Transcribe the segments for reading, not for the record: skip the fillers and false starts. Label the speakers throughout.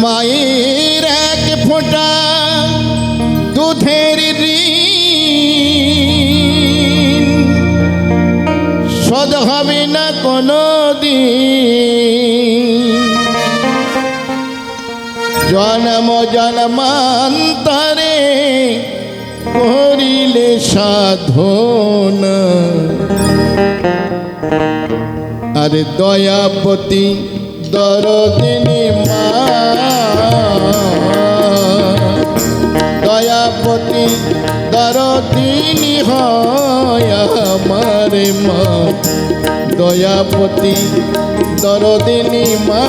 Speaker 1: মায়ের এক ফোঁটা দুধের ঋণ শোধ হবে না কোনো দিন। জন্ম জন্মান্তরে করিলে সাধনা, আরে দয়াপতি দরদিনী মা, দয়াপতি দরদিনী হয় আমার মা, দয়াপতি দরদিনী মা।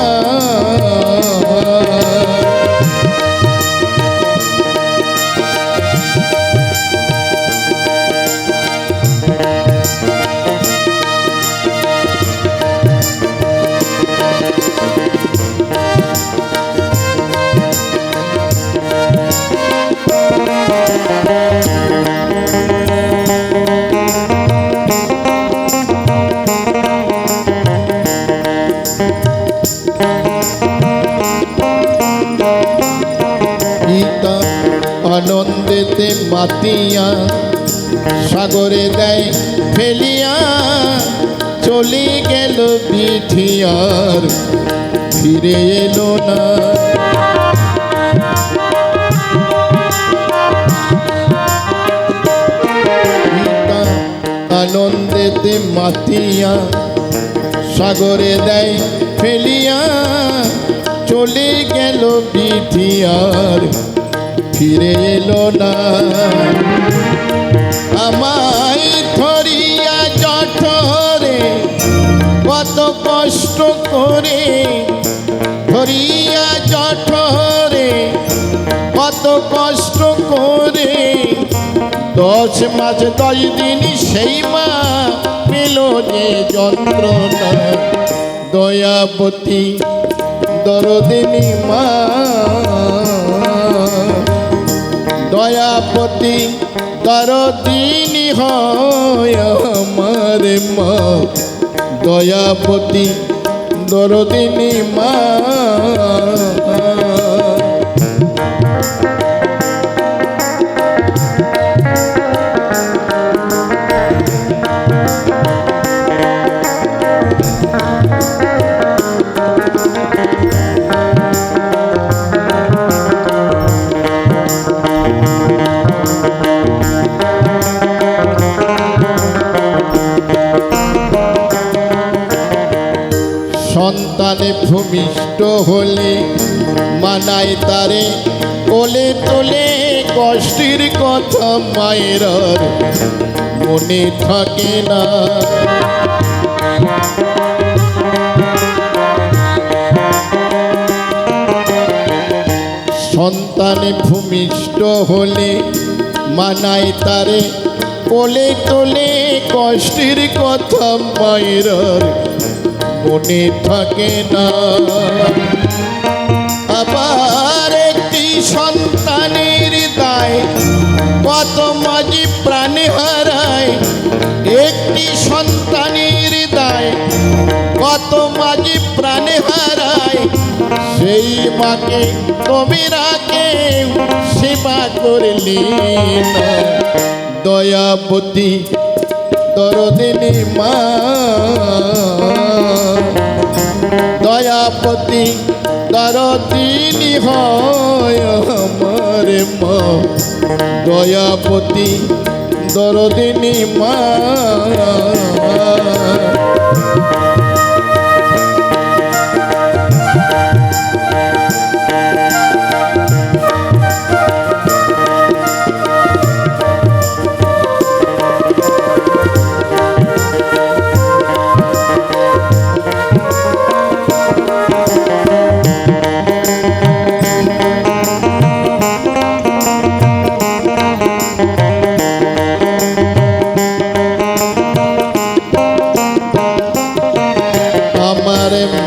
Speaker 1: আনন্দেতে মাতিয়া সাগরে দেয় ফেলিয়া, চলে গেল বিধিয়ার ফিরে এলো না। আনন্দেতে মাতিয়া সাগরে দেয় ফেলিয়া, চলে গেল বিধিয়ার ফিরে এলো না। আমায় ধরিয়া জঠরে কত কষ্ট করে, ধরিয়া জঠরে কত কষ্ট করে, 10 মাস 10 দিন সেই মা পেল যে যন্ত্রণা। দয়াবতী দরদিনী মা, দয়াপতি দরদিনী হয় আমার মা, দয়াপতি দরদিনী মা। সন্তানে ভূমিষ্ঠ হলে মানায় তারে কোলে তোলে, কষ্টের কথা মায়ের মনে থাকে না। সন্তানে ভূমিষ্ঠ হলে মানায় তারে কোলে তোলে, কষ্টের কথা মায়ের মনে থাকে না। আবার একটি সন্তানের দায় কত মাঝি প্রাণে হারায়, একটি সন্তানের দায় কত মাঝি প্রাণে হারায়, সেই মাকে তোমরা কেউ সেবা করলে না। দয়াবতী দরদিনী মা, দয়াপতি দরদিনী হয় আমার মা, দয়াপতি দরদিনী মা।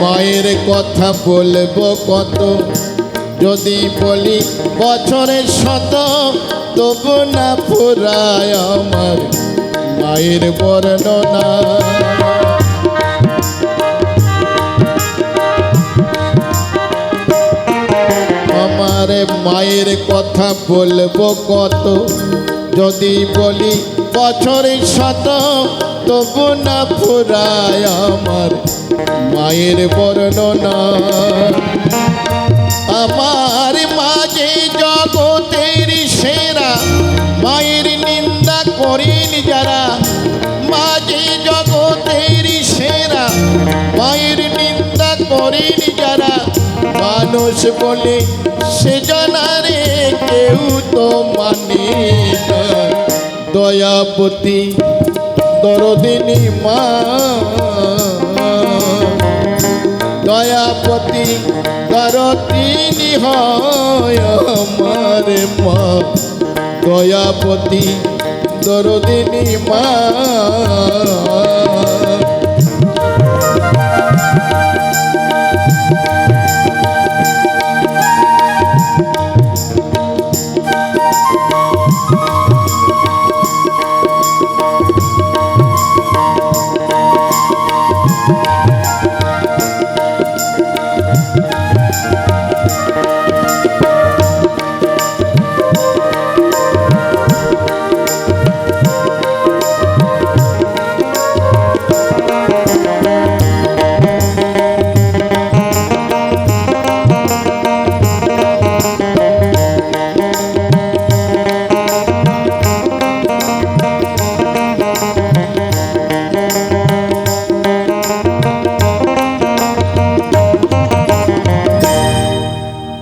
Speaker 1: মায়ের কথা বলবো কত, যদি বলি বছরের শত, তবু না ফুরায় আমার মায়ের বর্ণনা। আরে মায়ের কথা বলবো কত, যদি বলি বছরের শত, তবু না ফুরায় আমার মায়ের বর্ণনা। আমার মাঝে জগতের সেরা, মায়ের নিন্দা করেন যারা, মাঝে জগতের সেরা, মায়ের নিন্দা করেন যারা, মানুষ বলে সে জানারে কেউ তো মানে না। দয়াবতী দরদিনী মা, দয়াবতী দরদিনী হয় আমার মা, দয়াবতী দরদিনী মা।